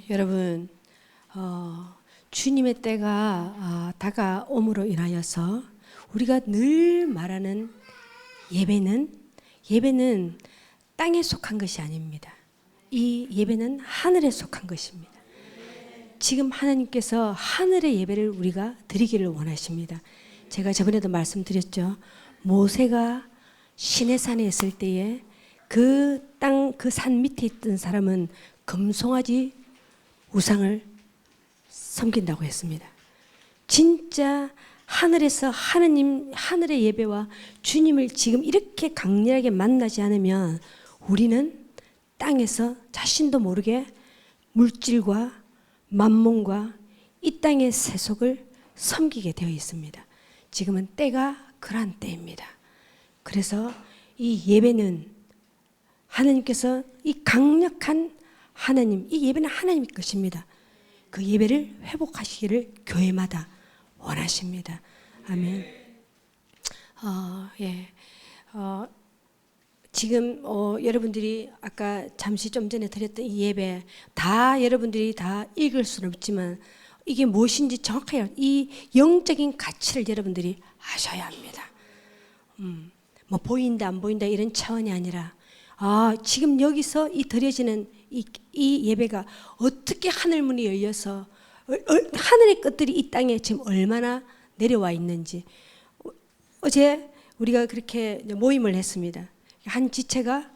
여러분, 주님의 때가 다가옴으로 인하여서 우리가 늘 말하는 예배는 땅에 속한 것이 아닙니다. 이 예배는 하늘에 속한 것입니다. 지금 하나님께서 하늘의 예배를 우리가 드리기를 원하십니다. 제가 저번에도 말씀드렸죠. 모세가 시내산에 있을 때에 그 산 밑에 있던 사람은 금송아지 우상을 섬긴다고 했습니다. 진짜 하늘에서 하늘의 예배와 주님을 지금 이렇게 강렬하게 만나지 않으면 우리는 땅에서 자신도 모르게 물질과 만몬과 이 땅의 세속을 섬기게 되어 있습니다. 지금은 때가 그러한 때입니다. 그래서 이 예배는 하나님께서 이 강력한 하나님, 이 예배는 하나님의 것입니다. 그 예배를 회복하시기를 교회마다 원하십니다. 아멘. 지금 여러분들이 아까 잠시 좀 전에 드렸던 이 예배 다 여러분들이 다 읽을 수는 없지만 이게 무엇인지 정확하게 이 영적인 가치를 여러분들이 아셔야 합니다. 뭐 보인다 안 보인다 이런 차원이 아니라 지금 여기서 이 드려지는 이 예배가 어떻게 하늘문이 열려서 하늘의 것들이 이 땅에 지금 얼마나 내려와 있는지. 어제 우리가 그렇게 모임을 했습니다. 한 지체가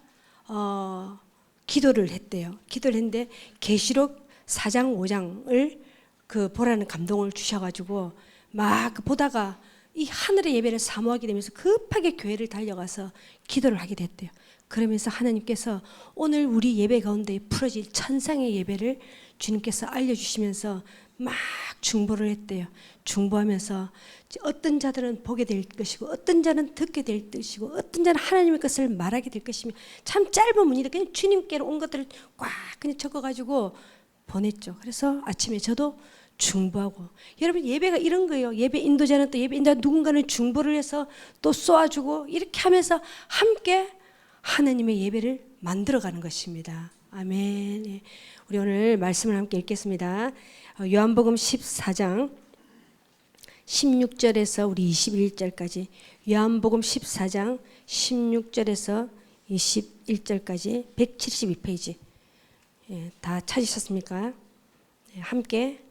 기도를 했대요. 기도를 했는데 계시록 4장 5장을 보라는 감동을 주셔가지고 막 보다가 이 하늘의 예배를 사모하게 되면서 급하게 교회를 달려가서 기도를 하게 됐대요. 그러면서 하나님께서 오늘 우리 예배 가운데 풀어질 천상의 예배를 주님께서 알려주시면서 막 중보를 했대요. 중보하면서 어떤 자들은 보게 될 것이고 어떤 자는 듣게 될 것이고 어떤 자는 하나님의 것을 말하게 될 것이며 참 짧은 문이다. 그냥 주님께로 온 것들을 꽉 그냥 적어가지고 보냈죠. 그래서 아침에 저도 중보하고 여러분 예배가 이런 거예요. 예배 인도자는 또 예배 인도자 누군가는 중보를 해서 또 쏘아주고 이렇게 하면서 함께 하나님의 예배를 만들어가는 것입니다. 아멘. 우리 오늘 말씀을 함께 읽겠습니다. 요한복음 14장 16절에서 우리 21절까지 요한복음 14장 16절에서 21절까지 172페이지 다 찾으셨습니까? 함께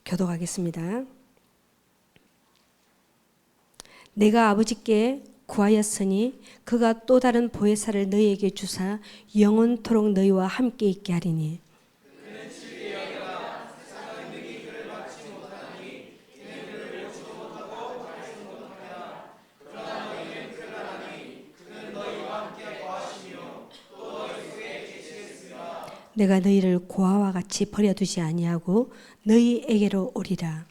교독하겠습니다. 내가 아버지께 구하였으니 그가 또 다른 보혜사를 너희에게 주사 영원토록 너희와 함께 있게 하리니 그는 진리의 영이라 세상은 능히 그를 막지 못하나니 그는 그를 보지도 못하고 알지도 못하나 그러나 너희는 그를 아나니 그는 너희와 함께 거하시며 또 너희 속에 계시겠으나 내가 너희를 고아와 같이 버려두지 아니하고 너희에게로 오리라.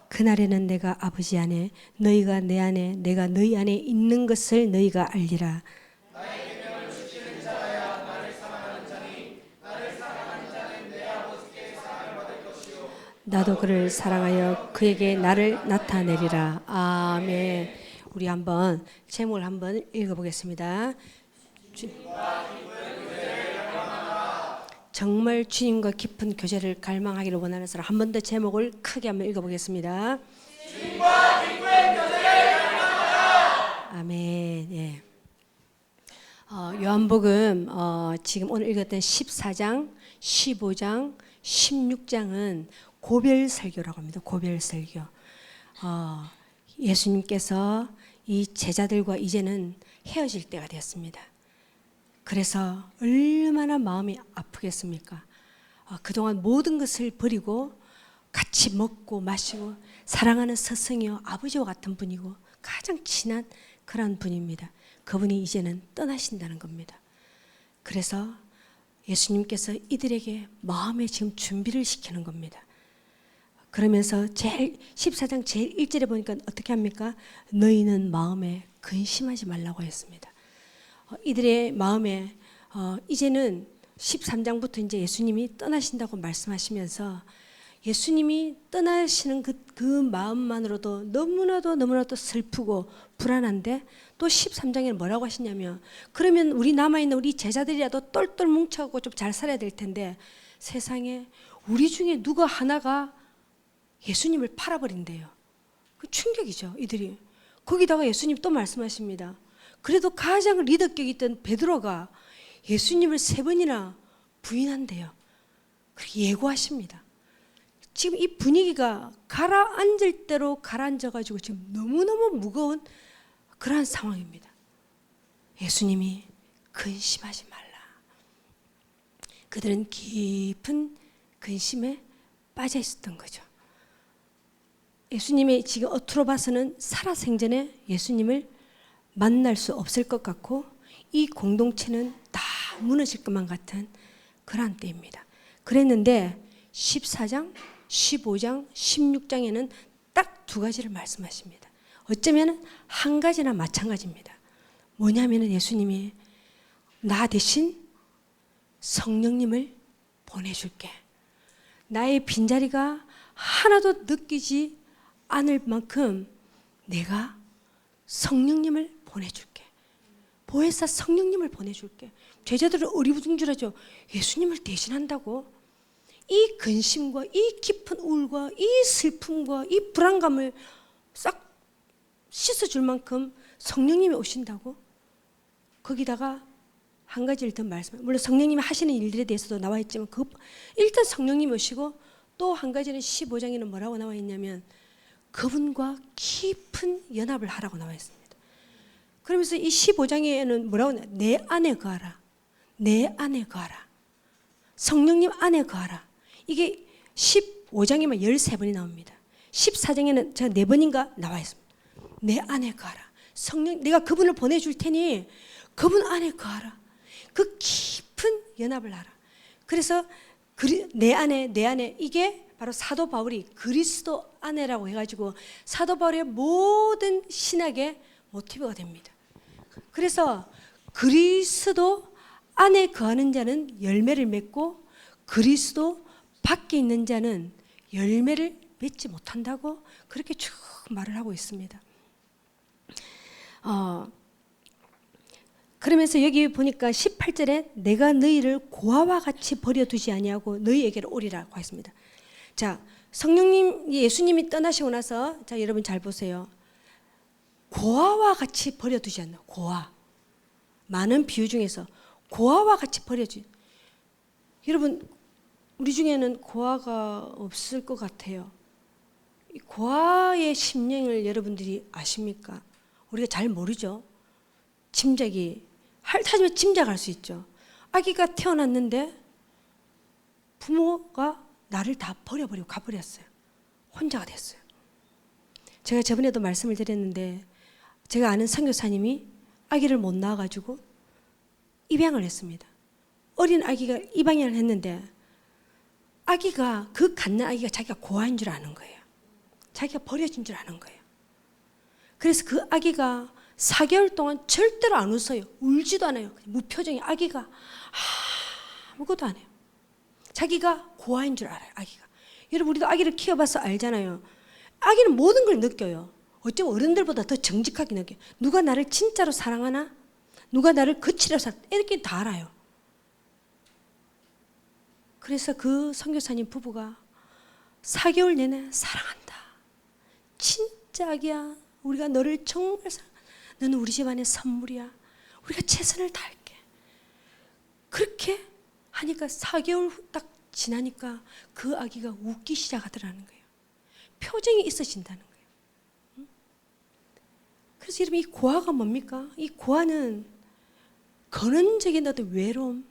그날에는 내가 아버지 안에 너희가 내 안에 내가 너희 안에 있는 것을 너희가 알리라. 나의 계명을 지키는 자라야 나를 사랑하는 자니 나를 사랑하는 자는 내 아버지께 사랑을 받을 것이요 나도 그를 사랑하여 그에게 나를 나타내리라. 아멘. 우리 한번 제목을 한번 읽어보겠습니다. 정말 주님과 깊은 교제를 갈망하기를 원하는 사람 한 번 더 제목을 크게 한번 읽어보겠습니다. 주님과 깊은 교제를 갈망하라. 아멘. 예. 요한복음 지금 오늘 읽었던 14장, 15장, 16장은 고별설교라고 합니다. 고별설교. 예수님께서 이 제자들과 이제는 헤어질 때가 되었습니다. 그래서 얼마나 마음이 아프겠습니까? 그동안 모든 것을 버리고 같이 먹고 마시고 사랑하는 스승이요 아버지와 같은 분이고 가장 친한 그런 분입니다. 그분이 이제는 떠나신다는 겁니다. 그래서 예수님께서 이들에게 마음의 지금 준비를 시키는 겁니다. 그러면서 14장 제일 1절에 보니까 어떻게 합니까? 너희는 마음에 근심하지 말라고 했습니다. 이들의 마음에 이제는 13장부터 이제 예수님이 떠나신다고 말씀하시면서 예수님이 떠나시는 그 마음만으로도 너무나도 슬프고 불안한데, 또 13장에는 뭐라고 하시냐면, 그러면 우리 남아있는 우리 제자들이라도 똘똘 뭉쳐갖고 좀 잘 살아야 될 텐데, 세상에 우리 중에 누가 하나가 예수님을 팔아버린대요. 그 충격이죠, 이들이. 거기다가 예수님 또 말씀하십니다. 그래도 가장 리더격 있던 베드로가 예수님을 3번이나 부인한대요. 그렇게 예고하십니다. 지금 이 분위기가 가라앉을 대로 가라앉아가지고 지금 너무너무 무거운 그러한 상황입니다. 예수님이 근심하지 말라. 그들은 깊은 근심에 빠져 있었던 거죠. 예수님이 지금 어투로 봐서는 살아생전에 예수님을 만날 수 없을 것 같고, 이 공동체는 다 무너질 것만 같은 그러한 때입니다. 그랬는데 14장, 15장, 16장에는 딱 2가지를 말씀하십니다. 어쩌면 한 가지나 마찬가지입니다. 뭐냐면 예수님이 나 대신 성령님을 보내줄게. 나의 빈자리가 하나도 느끼지 않을 만큼 내가 성령님을 보내줄게. 보혜사 성령님을 보내줄게. 제자들은 어리부둥절하죠. 예수님을 대신한다고? 이 근심과 이 깊은 우울과 이 슬픔과 이 불안감을 싹 씻어줄 만큼 성령님이 오신다고? 거기다가 한 가지를 더 말씀해요. 물론 성령님이 하시는 일들에 대해서도 나와 있지만, 일단 성령님이 오시고, 또 한 가지는 15장에는 뭐라고 나와 있냐면 그분과 깊은 연합을 하라고 나와 있습니다. 그러면서 이 15장에는 뭐라고 하냐, 내 안에 거하라. 내 안에 거하라. 성령님 안에 거하라. 이게 15장에만 13번이 나옵니다. 14장에는 제가 4번인가 나와 있습니다. 내 안에 거하라. 성령, 내가 그분을 보내줄 테니 그분 안에 거하라. 그 깊은 연합을 하라. 그래서 내 안에 이게 바로 사도 바울이 그리스도 안에라고 해가지고 사도 바울의 모든 신학의 모티브가 됩니다. 그래서 그리스도 안에 거하는 자는 열매를 맺고 그리스도 밖에 있는 자는 열매를 맺지 못한다고 그렇게 쭉 말을 하고 있습니다. 그러면서 여기 보니까 18절에 내가 너희를 고아와 같이 버려두지 아니하고 너희에게로 오리라고 했습니다. 자, 성령님, 예수님이 떠나시고 나서, 자, 여러분 잘 보세요. 고아와 같이 버려두지 않나. 고아. 많은 비유 중에서 고아와 같이 버려두지. 여러분, 우리 중에는 고아가 없을 것 같아요. 이 고아의 심령을 여러분들이 아십니까? 우리가 잘 모르죠. 하지만 짐작할 수 있죠. 아기가 태어났는데 부모가 나를 다 버려버리고 가버렸어요. 혼자가 됐어요. 제가 저번에도 말씀을 드렸는데, 제가 아는 선교사님이 아기를 못 낳아가지고 입양을 했습니다. 어린 아기가 입양을 했는데, 아기가, 그 갖는 아기가 자기가 고아인 줄 아는 거예요. 자기가 버려진 줄 아는 거예요. 그래서 그 아기가 4개월 동안 절대로 안 웃어요. 울지도 않아요. 무표정이, 아기가 아무것도 안 해요. 자기가 고아인 줄 알아요, 아기가. 여러분, 우리도 아기를 키워봐서 알잖아요. 아기는 모든 걸 느껴요. 어쩌면 어른들보다 더 정직하게 느껴요. 누가 나를 진짜로 사랑하나? 누가 나를 거칠어서 이렇게 다 알아요. 그래서 그 선교사님 부부가 4개월 내내 사랑한다. 진짜 아기야. 우리가 너를 정말 사랑한다. 너는 우리 집안의 선물이야. 우리가 최선을 다할게. 그렇게 하니까 4개월 딱 지나니까 그 아기가 웃기 시작하더라는 거예요. 표정이 있어진다는 거예요. 그래서 여러분, 이 고아가 뭡니까? 이 고아는 근원적인 어떤 외로움,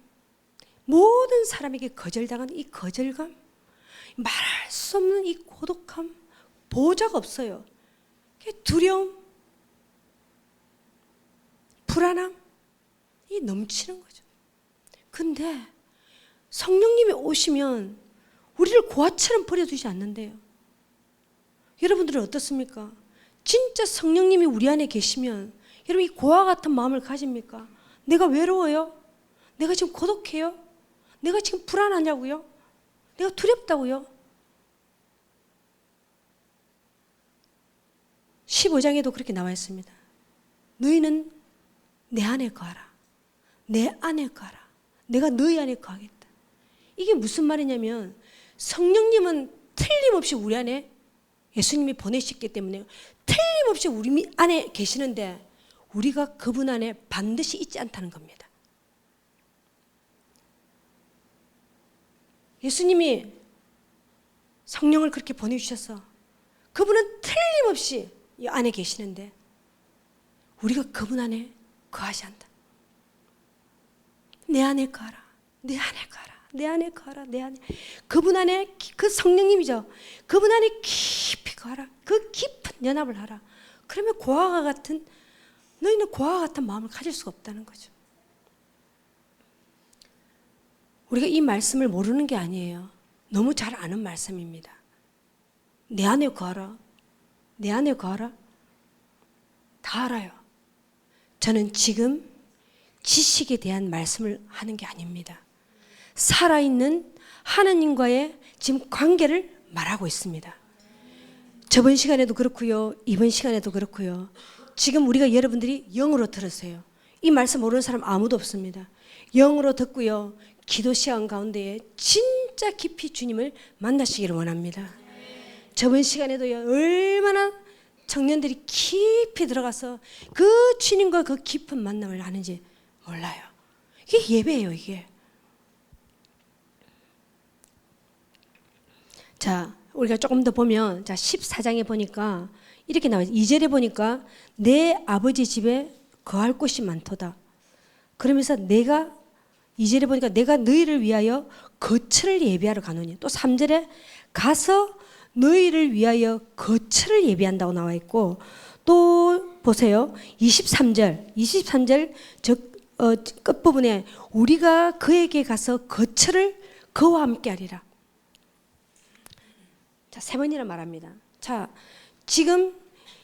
모든 사람에게 거절당한 이 거절감, 말할 수 없는 이 고독함, 보호자가 없어요. 두려움, 불안함, 이 넘치는 거죠. 근데 성령님이 오시면 우리를 고아처럼 버려두지 않는데요. 여러분들은 어떻습니까? 진짜 성령님이 우리 안에 계시면 여러분, 이 고아 같은 마음을 가집니까? 내가 외로워요? 내가 지금 고독해요? 내가 지금 불안하냐고요? 내가 두렵다고요? 15장에도 그렇게 나와 있습니다. 너희는 내 안에 거하라. 내 안에 거하라. 내가 너희 안에 거하겠다. 이게 무슨 말이냐면 성령님은 틀림없이 우리 안에 예수님이 보내셨기 때문에 틀림없이 우리 안에 계시는데 우리가 그분 안에 반드시 있지 않다는 겁니다. 예수님이 성령을 그렇게 보내주셔서 그분은 틀림없이 이 안에 계시는데 우리가 그분 안에 거하지 않다. 내 안에 거하라. 내 안에 거하라. 내 안에 거하라. 내 안에. 그분 안에 그 성령님이죠. 그분 안에 깊이 거하라. 그 깊은 연합을 하라. 그러면 너희는 고아와 같은 마음을 가질 수가 없다는 거죠. 우리가 이 말씀을 모르는 게 아니에요. 너무 잘 아는 말씀입니다. 내 안에 거하라. 내 안에 거하라. 다 알아요. 저는 지금 지식에 대한 말씀을 하는 게 아닙니다. 살아있는 하나님과의 지금 관계를 말하고 있습니다. 저번 시간에도 그렇고요. 이번 시간에도 그렇고요. 지금 우리가 여러분들이 영으로 들으세요. 이 말씀 모르는 사람 아무도 없습니다. 영으로 듣고요. 기도 시간 가운데에 진짜 깊이 주님을 만나시기를 원합니다. 저번 시간에도요. 얼마나 청년들이 깊이 들어가서 그 주님과 그 깊은 만남을 하는지 몰라요. 이게 예배예요, 이게. 자, 우리가 조금 더 보면, 자, 14장에 보니까 이렇게 나와요. 2절에 보니까 내 아버지 집에 거할 곳이 많도다. 그러면서 2절에 보니까 내가 너희를 위하여 거처를 예비하러 가노니. 또 3절에 가서 너희를 위하여 거처를 예비한다고 나와 있고, 또 보세요. 23절 끝부분에 우리가 그에게 가서 거처를 그와 함께 하리라. 자, 3번이나 말합니다. 자, 지금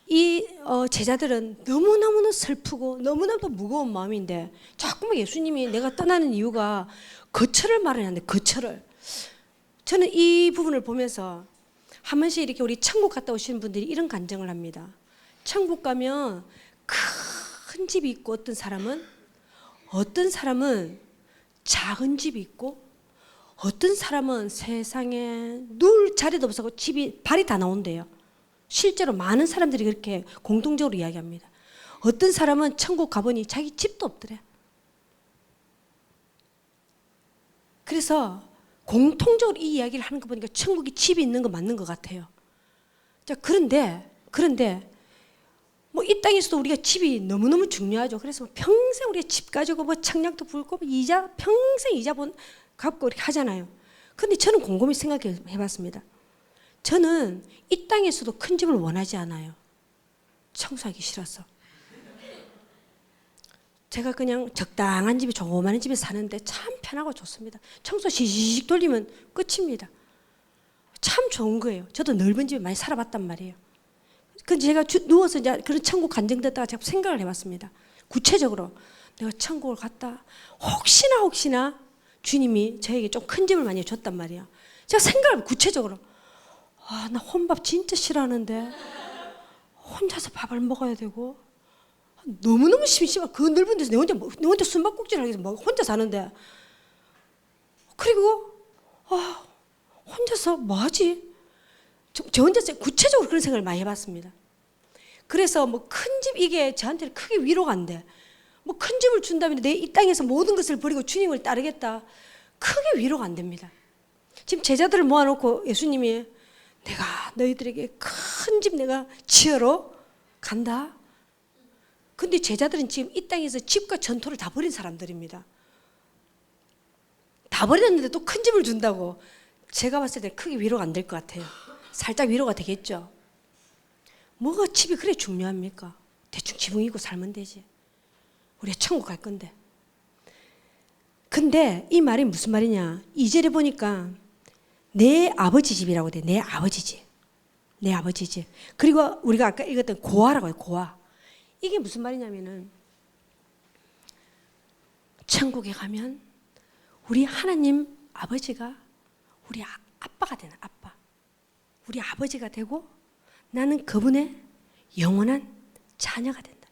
이 제자들은 너무너무 슬프고 너무나도 무거운 마음인데 자꾸만 예수님이 내가 떠나는 이유가 거처를 말하는데 거처를. 저는 이 부분을 보면서 한 번씩 이렇게 우리 천국 갔다 오시는 분들이 이런 간증을 합니다. 천국 가면 큰 집이 있고 어떤 사람은 작은 집이 있고 어떤 사람은 세상에 누울 자리도 없어서 집이 발이 다 나온대요. 실제로 많은 사람들이 그렇게 공통적으로 이야기합니다. 어떤 사람은 천국 가보니 자기 집도 없더래. 그래서 공통적으로 이 이야기를 하는 거 보니까 천국에 집이 있는 거 맞는 것 같아요. 자, 그런데 뭐 이 땅에서도 우리가 집이 너무너무 중요하죠. 그래서 평생 우리가 집 가지고 뭐 청약도 불고 평생 이자 갚고 이렇게 하잖아요. 근데 저는 곰곰이 생각해 봤습니다. 저는 이 땅에서도 큰 집을 원하지 않아요. 청소하기 싫어서. 제가 그냥 적당한 집에 조그마한 집에 사는데 참 편하고 좋습니다. 청소 시시식 돌리면 끝입니다. 참 좋은 거예요. 저도 넓은 집에 많이 살아봤단 말이에요. 근데 제가 누워서 이제 그런 천국 간증 듣다가 제가 생각을 해봤습니다. 구체적으로 내가 천국을 갔다 혹시나 주님이 저에게 좀 큰 집을 많이 줬단 말이에요. 제가 생각을 구체적으로 나 혼밥 진짜 싫어하는데 혼자서 밥을 먹어야 되고 너무너무 심심해. 그 넓은 데서 내 혼자 숨바꼭질을 하겠어. 뭐 혼자 사는데. 그리고 혼자서 뭐 하지? 저 혼자서 구체적으로 그런 생각을 많이 해봤습니다. 그래서 뭐 큰 집 이게 저한테는 크게 위로가 안 돼. 뭐 큰 집을 준다면 내 이 땅에서 모든 것을 버리고 주님을 따르겠다. 크게 위로가 안 됩니다. 지금 제자들을 모아놓고 예수님이 내가 너희들에게 큰 집 내가 지으러 간다. 근데 제자들은 지금 이 땅에서 집과 전토를 다 버린 사람들입니다. 다 버렸는데 또 큰 집을 준다고. 제가 봤을 때 크게 위로가 안 될 것 같아요. 살짝 위로가 되겠죠. 뭐가 집이 그래 중요합니까? 대충 지붕 이고 살면 되지. 우리가 천국 갈 건데. 근데 이 말이 무슨 말이냐? 2절에 보니까 내 아버지 집이라고 돼. 내 아버지 집. 내 아버지 집. 그리고 우리가 아까 읽었던 고아라고 해요. 고아. 이게 무슨 말이냐면은 천국에 가면 우리 하나님 아버지가 우리 아빠가 되는 아빠. 우리 아버지가 되고 나는 그분의 영원한 자녀가 된다.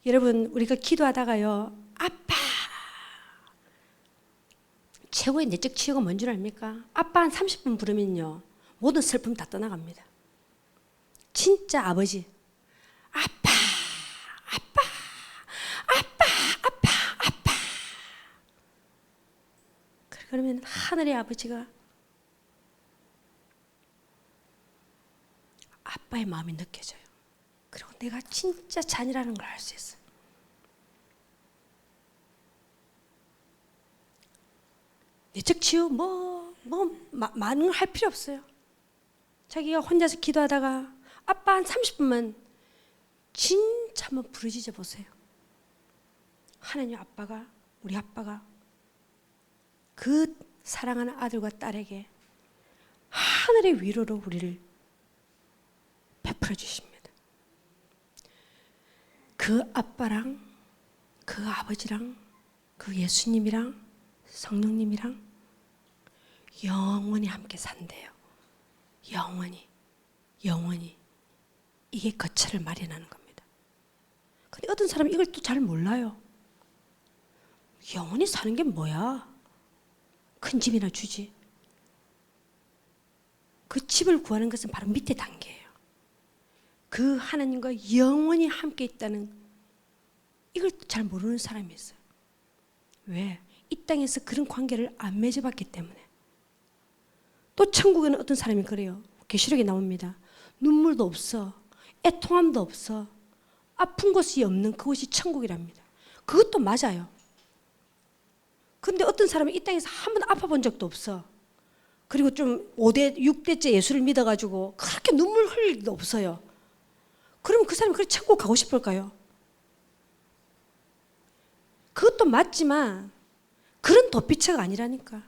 여러분, 우리가 기도하다가요, 아빠! 최고의 내적 치유가 뭔 줄 압니까? 아빠 한 30분 부르면요, 모든 슬픔 다 떠나갑니다. 진짜 아버지, 아빠, 아빠, 아빠, 아빠, 아빠. 그러면 하늘의 아버지가 아빠의 마음이 느껴져요. 그리고 내가 진짜 자녀라는 걸 알 수 있어요. 내적 치유 많은 걸 할 필요 없어요. 자기가 혼자서 기도하다가 아빠 한 30분만 진짜 한번 부르짖어 보세요. 하나님 아빠가, 우리 아빠가 그 사랑하는 아들과 딸에게 하늘의 위로로 우리를 베풀어 주십니다. 그 아빠랑 그 아버지랑 그 예수님이랑 성령님이랑 영원히 함께 산대요. 영원히 이게 거처를 마련하는 겁니다. 근데 어떤 사람은 이걸 또 잘 몰라요. 영원히 사는 게 뭐야? 큰 집이나 주지. 그 집을 구하는 것은 바로 밑에 단계예요. 그 하나님과 영원히 함께 있다는, 이걸 잘 모르는 사람이 있어요. 왜? 이 땅에서 그런 관계를 안 맺어봤기 때문에. 또 천국에는 어떤 사람이 그래요. 계시록에 나옵니다. 눈물도 없어, 애통함도 없어, 아픈 곳이 없는 그곳이 천국이랍니다. 그것도 맞아요. 근데 어떤 사람은 이 땅에서 한 번 아파본 적도 없어. 그리고 좀 5대, 6대째 예수를 믿어가지고 그렇게 눈물 흘릴 일도 없어요. 그러면 그 사람이 그래 천국 가고 싶을까요? 그것도 맞지만 그런 도피처가 아니라니까.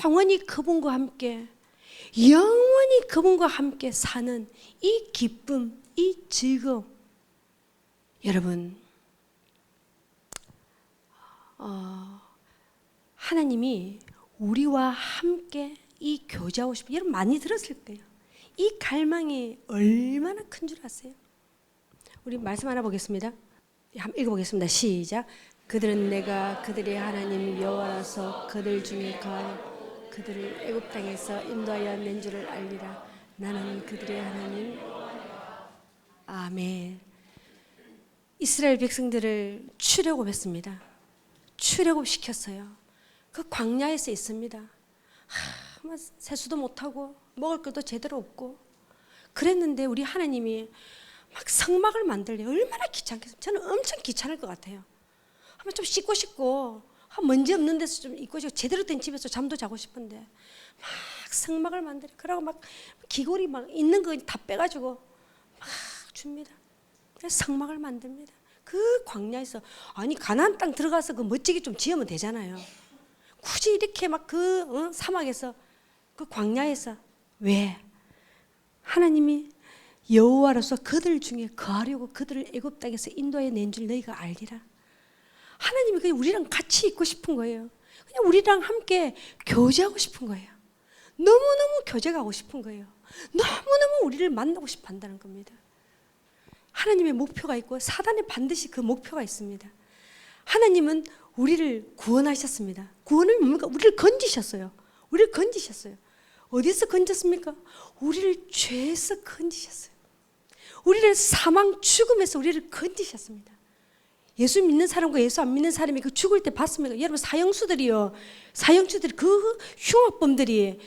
영원히 그분과 함께, 영원히 그분과 함께 사는 이 기쁨, 이 즐거움. 여러분, 하나님이 우리와 함께 이 교제하고 싶어요. 여러분 많이 들었을 거예요. 이 갈망이 얼마나 큰 줄 아세요? 우리 말씀 하나 보겠습니다. 한번 읽어보겠습니다. 시작. 그들은 내가 그들의 하나님 여호와라서 그들 중에 거하여 그들을 애굽 땅에서 인도하여 낸 줄을 알리라. 나는 그들의 하나님. 아멘. 이스라엘 백성들을 출애굽했습니다. 출애굽시켰어요. 그 광야에서 있습니다. 세수도 못하고 먹을 것도 제대로 없고 그랬는데 우리 하나님이 막 성막을 만들래. 얼마나 귀찮겠어요. 저는 엄청 귀찮을 것 같아요. 한번 좀 씻고 싶고 먼지 없는 데서 좀 있고 싶고 제대로 된 집에서 잠도 자고 싶은데 막 성막을 만들래. 그러고 막 기골이 막 있는 거 다 빼가지고 막 줍니다. 그래서 성막을 만듭니다. 그 광야에서, 아니 가나안 땅 들어가서 그 멋지게 좀 지으면 되잖아요. 굳이 이렇게 막 그 사막에서 그 광야에서 왜? 하나님이 여호와로서 그들 중에 거하려고 그들을 애굽 땅에서 인도해 낸 줄 너희가 알리라. 하나님이 그냥 우리랑 같이 있고 싶은 거예요. 그냥 우리랑 함께 교제하고 싶은 거예요. 너무너무 교제하고 싶은 거예요. 너무너무 우리를 만나고 싶어 한다는 겁니다. 하나님의 목표가 있고 사단에 반드시 그 목표가 있습니다. 하나님은 우리를 구원하셨습니다. 구원은 뭡니까? 우리를 건지셨어요. 우리를 건지셨어요. 어디서 건졌습니까? 우리를 죄에서 건지셨어요. 우리를 사망 죽음에서 우리를 건지셨습니다. 예수 믿는 사람과 예수 안 믿는 사람이 그 죽을 때 봤습니까? 여러분 사형수들이요, 사형수들이 그 흉악범들이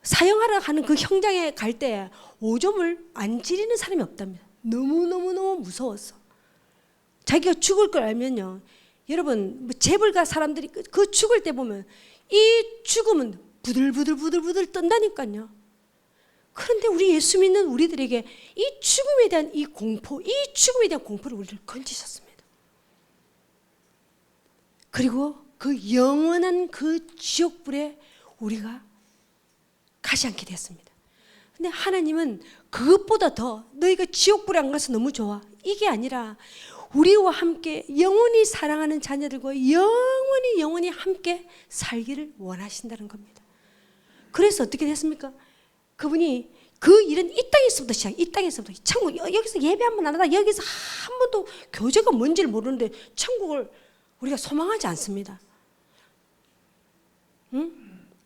사형하러 가는 그 형장에 갈 때 오줌을 안 지리는 사람이 없답니다. 너무너무 무서웠어. 자기가 죽을 걸 알면요, 여러분 재벌가 사람들이 그 죽을 때 보면 이 죽음은 부들부들 떤다니까요. 그런데 우리 예수 믿는 우리들에게 이 죽음에 대한 이 공포, 이 죽음에 대한 공포를 우리를 건지셨습니다. 그리고 그 영원한 그 지옥불에 우리가 가지 않게 됐습니다. 근데 하나님은 그것보다 더 너희가 지옥불에 안 가서 너무 좋아, 이게 아니라 우리와 함께 영원히 사랑하는 자녀들과 영원히 함께 살기를 원하신다는 겁니다. 그래서 어떻게 됐습니까? 그분이 그 일은 이 땅에서부터 시작, 이 땅에서부터. 천국, 여기서 예배 한 번 안 하다 여기서 한 번도 교제가 뭔지를 모르는데 천국을 우리가 소망하지 않습니다. 응?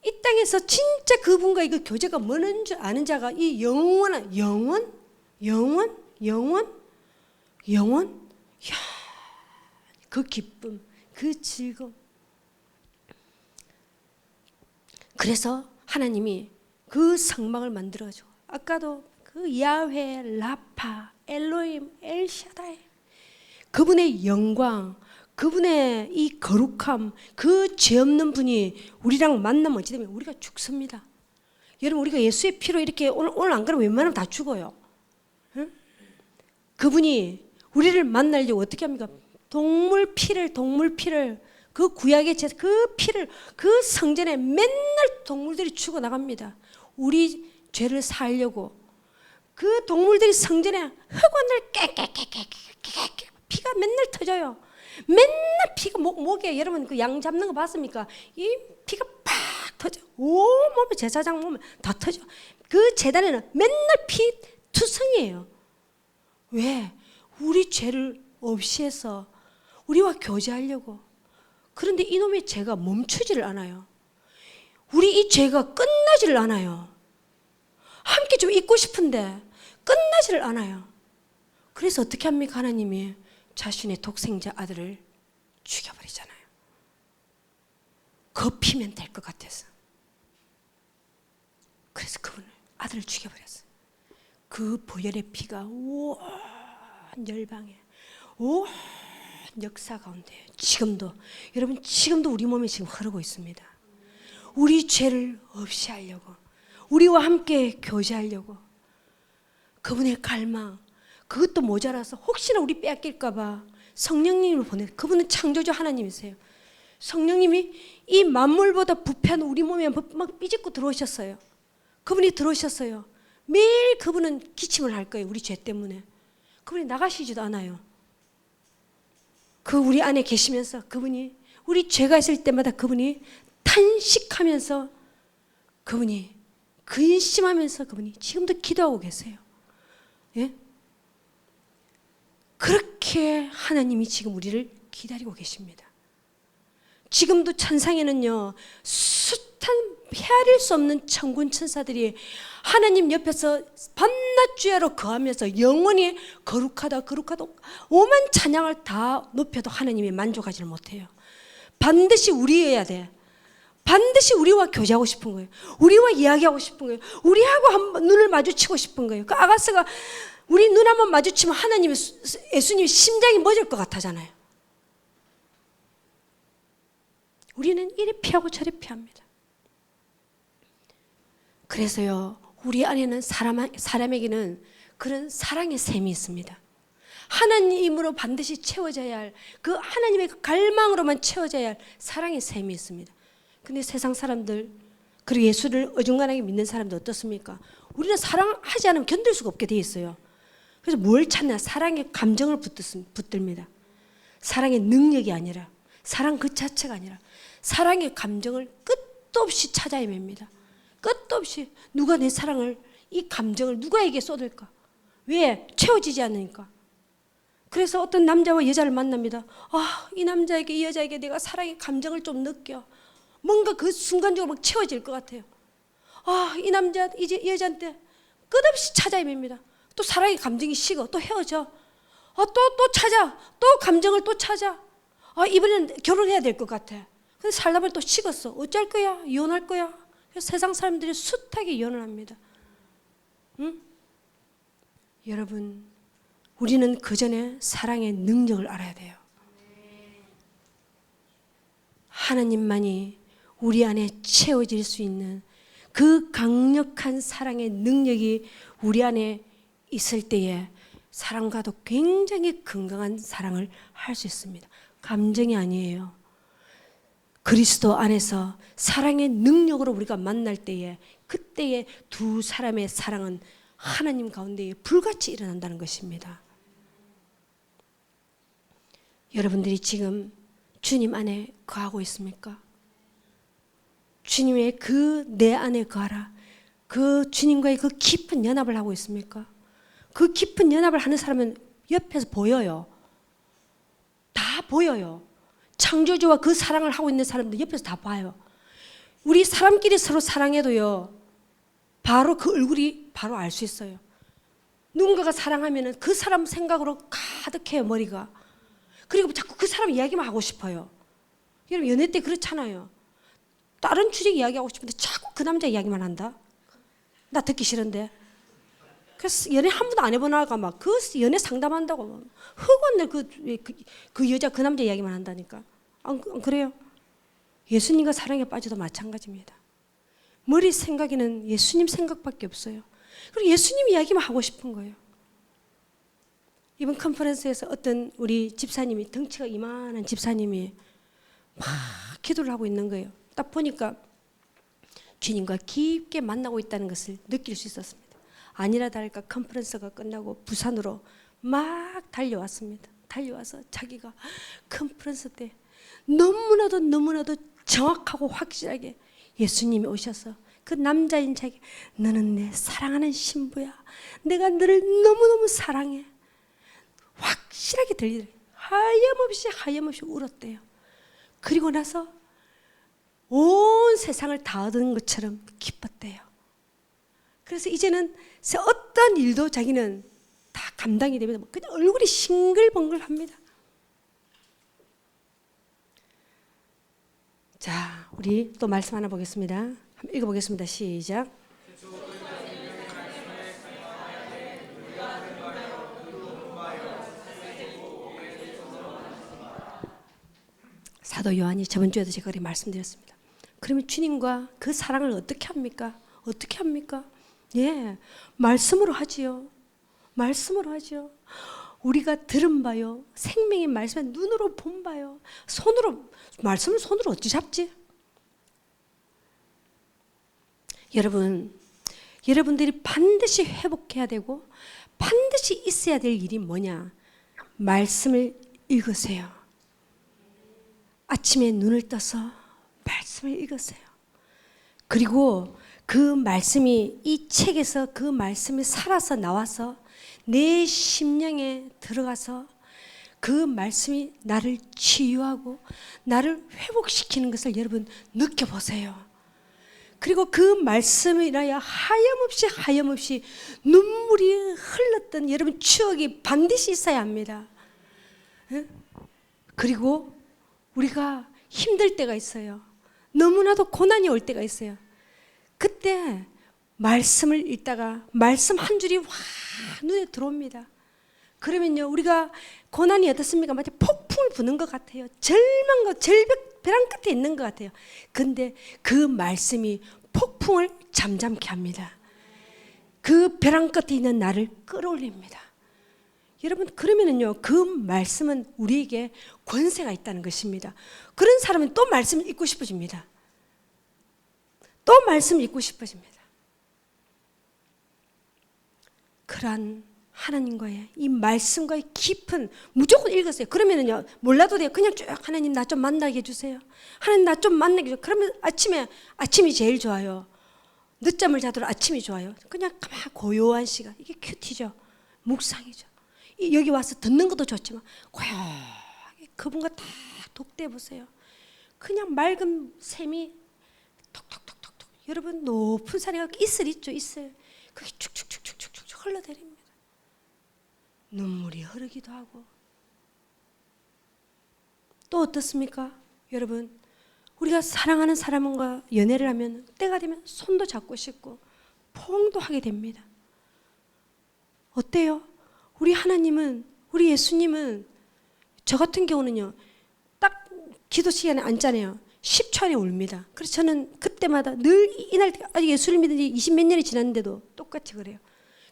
이 땅에서 진짜 그분과 이 교제가 뭐는 줄 아는 자가 이 영원한 영원, 야, 그 기쁨, 그 즐거움. 그래서 하나님이 그 성막을 만들어줘. 아까도 그 야훼, 라파, 엘로힘, 엘샤다이, 그분의 영광, 그분의 이 거룩함, 그 죄 없는 분이 우리랑 만나면 어찌 되면 우리가 죽습니다. 여러분, 우리가 예수의 피로 이렇게 오늘 안 그러면 웬만하면 다 죽어요. 응? 그분이 우리를 만나려고 어떻게 합니까? 동물 피를 그 구약의 제사, 그 피를 그 성전에 맨날 동물들이 죽어 나갑니다. 우리 죄를 사하려고 그 동물들이 성전에 흑원을 깨깨깨깨깨깨 피가 맨날 터져요. 맨날 피가 목에, 여러분 그 양 잡는 거 봤습니까? 이 피가 팍 터져. 온몸에 제사장 몸에 다 터져. 그 제단에는 맨날 피 투성이에요. 왜? 우리 죄를 없이 해서 우리와 교제하려고. 그런데 이놈의 죄가 멈추지를 않아요. 우리 이 죄가 끝나지를 않아요. 함께 좀 있고 싶은데 끝나지를 않아요. 그래서 어떻게 합니까? 하나님이 자신의 독생자 아들을 죽여버리잖아요. 겁피면 될 것 같아서. 그래서 그분을 아들을 죽여버렸어요. 그 보혈의 피가 온 열방에, 온 역사 가운데 지금도, 여러분 지금도 우리 몸에 지금 흐르고 있습니다. 우리 죄를 없이 하려고, 우리와 함께 교제하려고, 그분의 갈망, 그것도 모자라서 혹시나 우리 빼앗길까 봐 성령님을 그분은 창조주 하나님이세요. 성령님이 이 만물보다 부패한 우리 몸에 막 삐집고 들어오셨어요. 그분이 들어오셨어요. 매일 그분은 기침을 할 거예요. 우리 죄 때문에. 그분이 나가시지도 않아요. 그 우리 안에 계시면서 그분이, 우리 죄가 있을 때마다 그분이 탄식하면서, 그분이 근심하면서 그분이 지금도 기도하고 계세요. 예? 그렇게 하나님이 지금 우리를 기다리고 계십니다. 지금도 천상에는요, 숱한 헤아릴 수 없는 천군 천사들이 하나님 옆에서 밤낮 주야로 거하면서 영원히 거룩하다 오만 찬양을 다 높여도 하나님이 만족하지 못해요. 반드시 우리여야 돼. 반드시 우리와 교제하고 싶은 거예요. 우리와 이야기하고 싶은 거예요. 우리하고 한번 눈을 마주치고 싶은 거예요. 그 아가스가 우리 눈 한번 마주치면 하나님의, 예수님의 심장이 멎을 것 같아잖아요. 우리는 이리 피하고 저리 피합니다. 그래서요, 우리 안에는 사람에게는 그런 사랑의 샘이 있습니다. 하나님으로 반드시 채워져야 할, 그 하나님의 갈망으로만 채워져야 할 사랑의 샘이 있습니다. 근데 세상 사람들, 그리고 예수를 어중간하게 믿는 사람들 어떻습니까? 우리는 사랑하지 않으면 견딜 수가 없게 되어 있어요. 그래서 뭘 찾냐? 사랑의 감정을 붙듭니다. 사랑의 능력이 아니라, 사랑 그 자체가 아니라 사랑의 감정을 끝도 없이 찾아 헤맵니다. 끝도 없이. 누가 내 사랑을, 이 감정을 누구에게 쏟을까? 왜? 채워지지 않으니까. 그래서 어떤 남자와 여자를 만납니다. 아, 이 남자에게, 이 여자에게 내가 사랑의 감정을 좀 느껴. 뭔가 그 순간적으로 막 채워질 것 같아요. 아, 이 남자, 이제 이 여자한테 끝없이 찾아 헤맵니다. 또 사랑의 감정이 식어. 또 헤어져. 또 찾아. 또 감정을 또 찾아. 아, 이번엔 결혼해야 될 것 같아. 근데 살다 보니 또 식었어. 어쩔 거야? 이혼할 거야? 그래서 세상 사람들이 숱하게 이혼을 합니다. 응? 여러분, 우리는 그 전에 사랑의 능력을 알아야 돼요. 하나님만이 우리 안에 채워질 수 있는 그 강력한 사랑의 능력이 우리 안에 있을 때에 사람과도 굉장히 건강한 사랑을 할 수 있습니다. 감정이 아니에요. 그리스도 안에서 사랑의 능력으로 우리가 만날 때에, 그때의 두 사람의 사랑은 하나님 가운데에 불같이 일어난다는 것입니다. 여러분들이 지금 주님 안에 거하고 있습니까? 주님의 그 내 안에 거하라. 그 주님과의 그 깊은 연합을 하고 있습니까? 그 깊은 연합을 하는 사람은 옆에서 보여요. 다 보여요. 창조주와 그 사랑을 하고 있는 사람들 옆에서 다 봐요. 우리 사람끼리 서로 사랑해도요, 바로 그 얼굴이 바로 알 수 있어요. 누군가가 사랑하면은 그 사람 생각으로 가득해요, 머리가. 그리고 자꾸 그 사람 이야기만 하고 싶어요. 여러분, 연애 때 그렇잖아요. 다른 주제 이야기하고 싶은데 자꾸 그 남자 이야기만 한다? 나 듣기 싫은데. 그래서 연애 한 번도 안 해보나가 막 그 연애 상담한다고 흑원들 그 여자 그 남자 이야기만 한다니까. 안 그래요? 예수님과 사랑에 빠져도 마찬가지입니다. 머리 생각에는 예수님 생각밖에 없어요. 그리고 예수님 이야기만 하고 싶은 거예요. 이번 컨퍼런스에서 어떤 우리 집사님이, 덩치가 이만한 집사님이 막 기도를 하고 있는 거예요. 딱 보니까 주님과 깊게 만나고 있다는 것을 느낄 수 있었습니다. 아니라 다를까 컨퍼런스가 끝나고 부산으로 막 달려왔습니다. 달려와서 자기가 컨퍼런스 때 너무나도 정확하고 확실하게 예수님이 오셔서 그 남자인 자기, 너는 내 사랑하는 신부야. 내가 너를 너무너무 사랑해. 확실하게 들리더래요. 하염없이 울었대요. 그리고 나서 온 세상을 다 얻은 것처럼 기뻤대요. 그래서 이제는 어떤 일도 자기는 다 감당이 됩니다. 그냥 얼굴이 싱글벙글합니다. 자, 우리 또 말씀 하나 보겠습니다. 한번 읽어보겠습니다. 시작. 사도 요한이 저번 주에도 제가 그렇게 말씀드렸습니다. 그러면 주님과 그 사랑을 어떻게 합니까? 어떻게 합니까? 예, 말씀으로 하지요. 말씀으로 하죠. 우리가 들은 바요, 생명의 말씀에 눈으로 본 바요, 말씀을 손으로 어찌 잡지? 여러분들이 반드시 회복해야 되고 반드시 있어야 될 일이 뭐냐? 말씀을 읽으세요. 아침에 눈을 떠서 말씀을 읽으세요. 그리고 그 말씀이, 이 책에서 그 말씀이 살아서 나와서 내 심령에 들어가서 그 말씀이 나를 치유하고 나를 회복시키는 것을 여러분 느껴보세요. 그리고 그 말씀을 인하여 하염없이 눈물이 흘렀던 여러분 추억이 반드시 있어야 합니다. 그리고 우리가 힘들 때가 있어요. 너무나도 고난이 올 때가 있어요. 그때 말씀을 읽다가 말씀 한 줄이 확 눈에 들어옵니다. 그러면요, 우리가 고난이 어떻습니까? 마치 폭풍을 부는 것 같아요. 절망과 절벽 벼랑 끝에 있는 것 같아요. 근데 그 말씀이 폭풍을 잠잠케 합니다. 그 벼랑 끝에 있는 나를 끌어올립니다. 여러분, 그러면은요, 그 말씀은 우리에게 권세가 있다는 것입니다. 그런 사람은 또 말씀을 읽고 싶어집니다. 또 말씀 읽고 싶어집니다. 그러한 하나님과의 이 말씀과의 깊은, 무조건 읽으세요. 그러면은요, 몰라도 돼요. 그냥 쭉 하나님 나 좀 만나게 해주세요. 하나님 나 좀 만나게 해주세요. 그러면 아침이 제일 좋아요. 늦잠을 자도록 아침이 좋아요. 그냥 가만 고요한 시간, 이게 큐티죠. 묵상이죠. 여기 와서 듣는 것도 좋지만 고요하게 그분과 다 독대해 보세요. 그냥 맑은 샘이 톡톡톡톡톡, 여러분 높은 산에 가서 이슬 있죠, 이슬. 그게 축축축축축축 흘러내립니다. 눈물이 흐르기도 하고. 또 어떻습니까? 여러분, 우리가 사랑하는 사람과 연애를 하면 때가 되면 손도 잡고 싶고 포옹도 하게 됩니다. 어때요? 우리 하나님은, 우리 예수님은, 저 같은 경우는요, 딱 기도 시간에 앉잖아요. 10초 안에 웁니다. 그래서 저는 그때마다 늘 이날, 아직 예수를 믿은 지 20몇 년이 지났는데도 똑같이 그래요.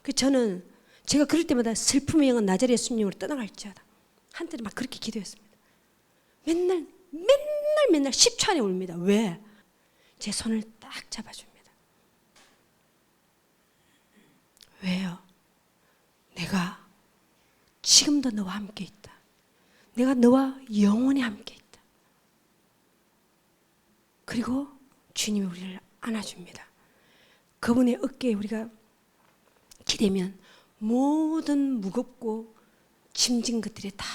그래서 저는 제가 그럴 때마다 슬픔의 영은 나자리 예수님으로 떠나갈지어다. 한때는 막 그렇게 기도했습니다. 맨날 10초 안에 웁니다. 왜? 제 손을 딱 잡아줍니다. 왜요? 내가 지금도 너와 함께 있다. 내가 너와 영원히 함께 있다. 그리고 주님이 우리를 안아줍니다. 그분의 어깨에 우리가 기대면 모든 무겁고 짐진 것들이 다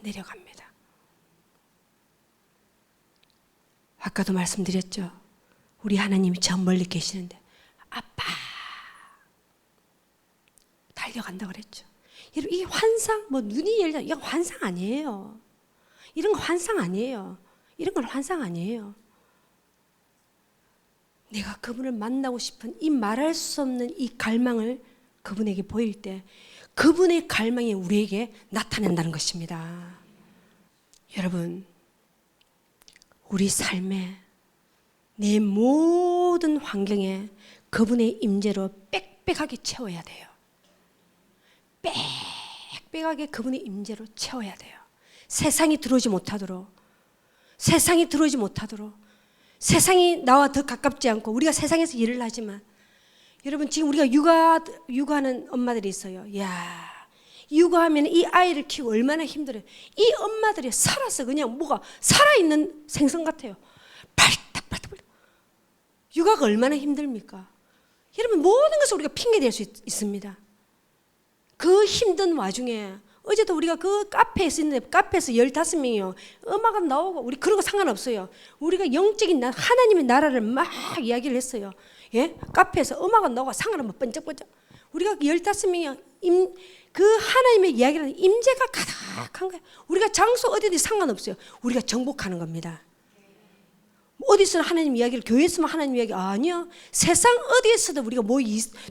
내려갑니다. 아까도 말씀드렸죠. 우리 하나님이 저 멀리 계시는데 아빠 달려간다 그랬죠. 여러분 이게 환상, 뭐 눈이 열려, 이건 환상 아니에요. 이런 거 환상 아니에요. 이런 건 환상 아니에요. 내가 그분을 만나고 싶은 이 말할 수 없는 이 갈망을 그분에게 보일 때 그분의 갈망이 우리에게 나타난다는 것입니다. 여러분, 우리 삶에 내 모든 환경에 그분의 임재로 빽빽하게 채워야 돼요. 빽빽하게 그분의 임재로 채워야 돼요. 세상이 들어오지 못하도록, 세상이 들어오지 못하도록, 세상이 나와 더 가깝지 않고 우리가 세상에서 일을 하지만 여러분 지금 우리가 육아하는 엄마들이 있어요. 야, 육아하면 이 아이를 키우고 얼마나 힘들어요. 이 엄마들이 살아서 그냥 뭐가 살아있는 생선 같아요. 발딱발딱. 육아가 얼마나 힘듭니까? 여러분 모든 것을 우리가 핑계댈 수 있습니다. 그 힘든 와중에 어제도 우리가 그 카페에서 있는데 카페에서 15명이요. 음악가 나오고 우리 그런 거 상관없어요. 우리가 영적인 하나님의 나라를 막 이야기를 했어요. 예? 카페에서 음악가 나오고 상관없어. 번쩍번쩍. 우리가 15명이 그 하나님의 이야기라는 임재가 가득한 거예요. 우리가 장소 어디든 상관없어요. 우리가 정복하는 겁니다. 어디서는 하나님 이야기를, 교회에서만 하나님 이야기 아니요. 세상 어디에서도 우리가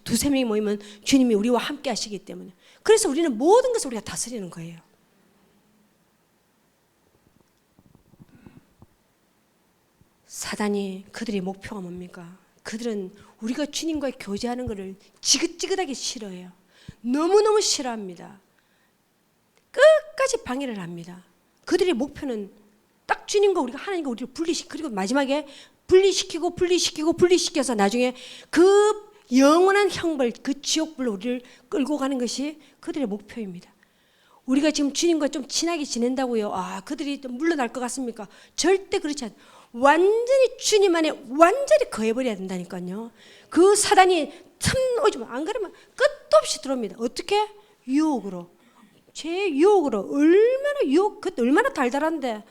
두세 명이 모이면 주님이 우리와 함께 하시기 때문에. 그래서 우리는 모든 것을 우리가 다스리는 거예요. 사단이 그들의 목표가 뭡니까? 그들은 우리가 주님과 교제하는 것을 지긋지긋하게 싫어해요. 너무너무 싫어합니다. 끝까지 방해를 합니다. 그들의 목표는 딱 주님과 우리가 하나님과 우리를 그리고 마지막에 분리시켜서 나중에 그 영원한 형벌, 그 지옥불로 우리를 끌고 가는 것이 그들의 목표입니다. 우리가 지금 주님과 좀 친하게 지낸다고요. 아, 그들이 물러날 것 같습니까? 절대 그렇지 않아요. 완전히 주님 안에 완전히 거해버려야 된다니까요. 그 사단이 틈 오지만 안 그러면 끝도 없이 들어옵니다. 어떻게? 유혹으로. 제 유혹으로. 그것도 얼마나 달달한데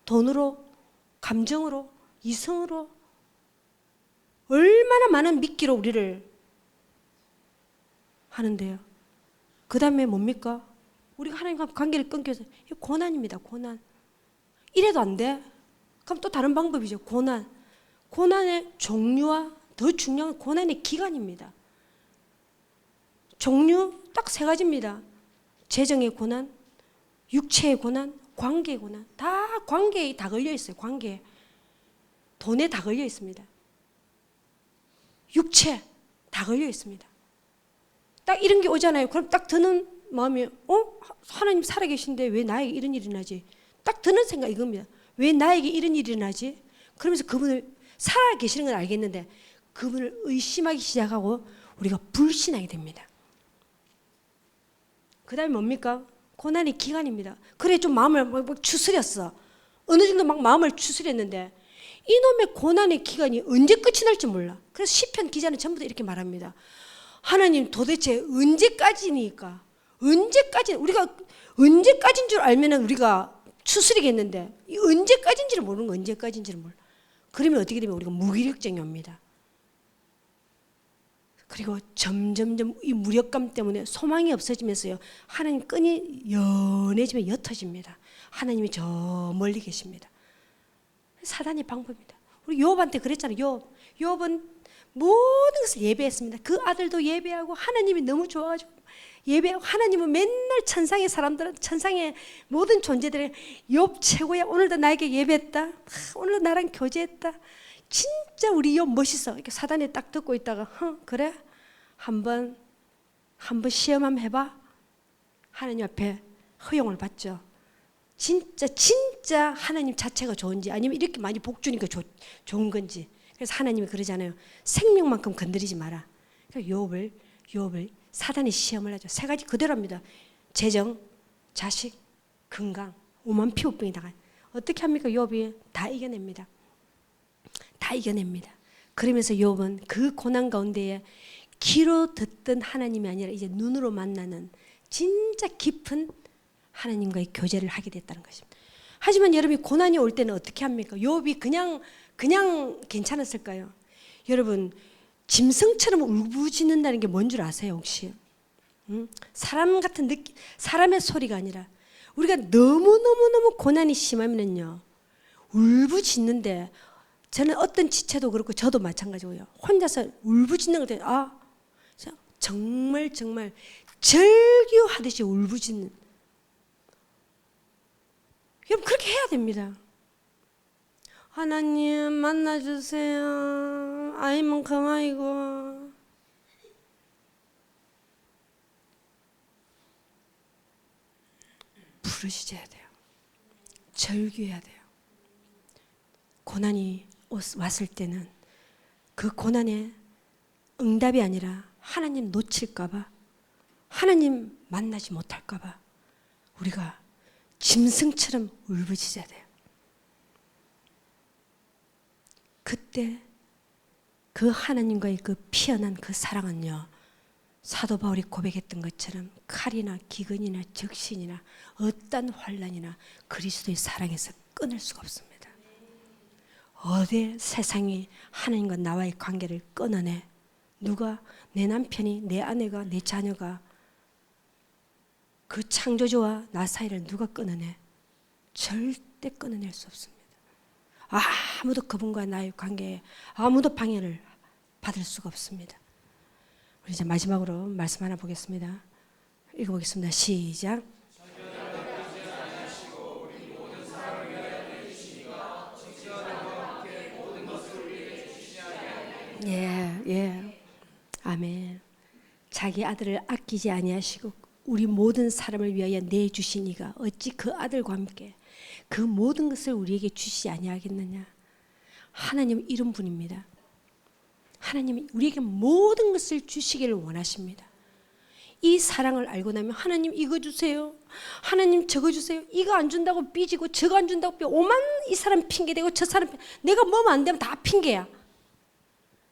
돈으로, 감정으로, 이성으로 얼마나 많은 미끼로 우리를 하는데요. 그 다음에 뭡니까? 우리가 하나님과 관계를 끊겨서 고난입니다. 고난. 이래도 안 돼? 그럼 또 다른 방법이죠. 고난. 고난의 종류와 더 중요한 고난의 기간입니다. 종류 딱 3가지입니다. 재정의 고난, 육체의 고난, 관계의 고난. 다 관계에 다 걸려 있어요. 관계에. 돈에 다 걸려 있습니다. 육체 다 걸려 있습니다. 딱 이런 게 오잖아요. 그럼 딱 드는 마음이 하나님 살아계신데 왜 나에게 이런 일이 나지? 딱 드는 생각 이겁니다. 왜 나에게 이런 일이 나지? 그러면서 그분을 살아계시는 건 알겠는데 그분을 의심하기 시작하고 우리가 불신하게 됩니다. 그 다음에 뭡니까? 고난의 기간입니다. 그래 좀 마음을 막 추스렸어. 어느 정도 막 마음을 추스렸는데 이놈의 고난의 기간이 언제 끝이 날지 몰라. 그래서 시편 기자는 전부 다 이렇게 말합니다. 하나님 도대체 언제까지니까? 우리가 언제까지인 줄 알면은 우리가 추스리겠는데 언제까지인지를 모르는 거 언제까지인지를 몰라. 그러면 어떻게 되면 우리가 무기력증이 옵니다. 그리고 점점점 이 무력감 때문에 소망이 없어지면서요. 하나님 끈이 연해지면 옅어집니다. 하나님이 저 멀리 계십니다. 사단의 방법입니다. 우리 욥한테 그랬잖아요. 욥은 모든 것을 예배했습니다. 그 아들도 예배하고 하나님이 너무 좋아가지고 예배하고 하나님은 맨날 천상의 사람들은 천상의 모든 존재들의 욥 최고야. 오늘도 나에게 예배했다. 오늘도 나랑 교제했다. 진짜 우리 욥 멋있어. 이렇게 사단에 딱 듣고 있다가 그래? 한번 시험 한번 해봐. 하나님 앞에 허용을 받죠. 진짜 하나님 자체가 좋은지 아니면 이렇게 많이 복 주니까 좋은 건지. 그래서 하나님이 그러잖아요. 생명만큼 건드리지 마라. 그래서 욥을 사단이 시험을 하죠. 3가지 그대로입니다. 재정, 자식, 건강, 오만 피부병이 나가요. 어떻게 합니까? 욥이 다 이겨냅니다. 다 이겨냅니다. 그러면서 욥은 그 고난 가운데에 귀로 듣던 하나님이 아니라 이제 눈으로 만나는 진짜 깊은 하나님과의 교제를 하게 됐다는 것입니다. 하지만 여러분이 고난이 올 때는 어떻게 합니까? 욥이 그냥 괜찮았을까요? 여러분, 짐승처럼 울부짖는다는 게 뭔 줄 아세요, 혹시? 사람 같은 사람의 소리가 아니라 우리가 너무 고난이 심하면요 울부짖는데, 저는 어떤 지체도 그렇고 저도 마찬가지고요, 혼자서 울부짖는 것 때문에 정말 절규하듯이 울부짖는, 여러분 그렇게 해야 됩니다. 하나님 만나주세요. 아이면 그만이고. 부르짖어야 돼요. 절규해야 돼요. 고난이 왔을 때는 그 고난에 응답이 아니라 하나님 놓칠까봐, 하나님 만나지 못할까봐 우리가 짐승처럼 울부짖어야 돼요. 그때 그 하나님과의 그 피어난 그 사랑은요, 사도 바울이 고백했던 것처럼 칼이나 기근이나 적신이나 어떤 환난이나 그리스도의 사랑에서 끊을 수가 없습니다. 어디 세상이 하나님과 나와의 관계를 끊어내? 누가? 내 남편이, 내 아내가, 내 자녀가, 그 창조주와 나 사이를 누가 끊어내? 절대 끊어낼 수 없습니다. 아무도 그분과 나의 관계에 아무도 방해를 받을 수가 없습니다. 우리 이제 마지막으로 말씀 하나 보겠습니다. 읽어보겠습니다. 시작. 예. 아멘. 자기 아들을 아끼지 아니하시고 우리 모든 사람을 위하여 내주신 이가 어찌 그 아들과 함께 그 모든 것을 우리에게 주시지 아니하겠느냐. 하나님은 이런 분입니다. 하나님이 우리에게 모든 것을 주시기를 원하십니다. 이 사랑을 알고 나면 하나님 이거 주세요, 하나님 저거 주세요, 이거 안 준다고 삐지고 저거 안 준다고 삐지고, 오만 이 사람 핑계대고 저 사람 내가 뭐면 안 되면 다 핑계야.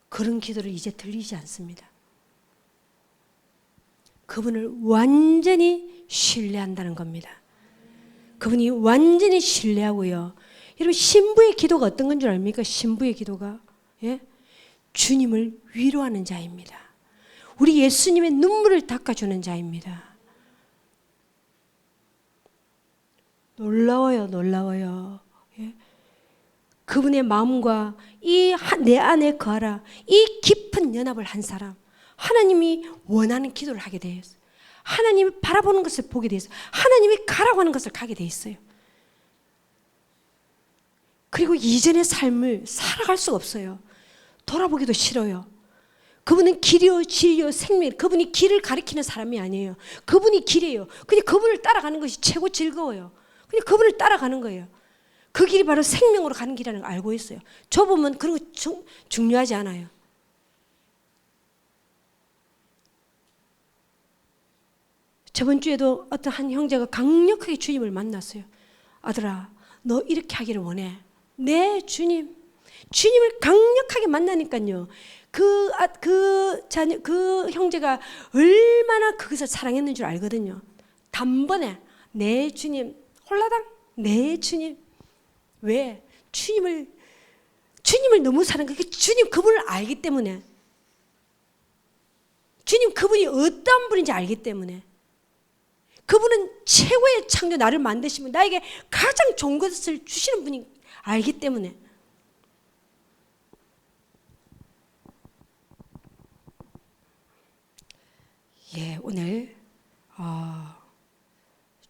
그런 기도를 이제 들리지 않습니다. 그분을 완전히 신뢰한다는 겁니다. 그분이 완전히 신뢰하고요. 여러분, 신부의 기도가 어떤 건 줄 압니까? 신부의 기도가 주님을 위로하는 자입니다. 우리 예수님의 눈물을 닦아주는 자입니다. 놀라워요. 그분의 마음과 이 내 안에 거하라, 이 깊은 연합을 한 사람, 하나님이 원하는 기도를 하게 되어 있어요. 하나님이 바라보는 것을 보게 되어 있어요. 하나님이 가라고 하는 것을 가게 되어 있어요. 그리고 이전의 삶을 살아갈 수가 없어요. 돌아보기도 싫어요. 그분은 길이요 진리요 생명, 그분이 길을 가리키는 사람이 아니에요. 그분이 길이에요. 그냥 그분을 따라가는 것이 최고 즐거워요. 그냥 그분을 따라가는 거예요. 그 길이 바로 생명으로 가는 길이라는 걸 알고 있어요. 좁으면 그런 거 중요하지 않아요. 저번 주에도 어떤 한 형제가 강력하게 주님을 만났어요. 아들아, 너 이렇게 하기를 원해. 네, 주님을 강력하게 만나니까요. 그 형제가 얼마나 그것을 사랑했는 줄 알거든요. 단번에 네, 주님, 홀라당, 네, 주님. 왜? 주님을 너무 사랑해요. 주님 그분을 알기 때문에, 주님 그분이 어떤 분인지 알기 때문에, 그분은 최고의 창조, 나를 만드신 분, 나에게 가장 좋은 것을 주시는 분이 알기 때문에. 오늘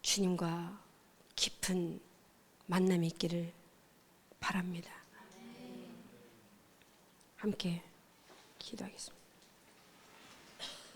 주님과 깊은 만남이 있기를 바랍니다. 함께 기도하겠습니다.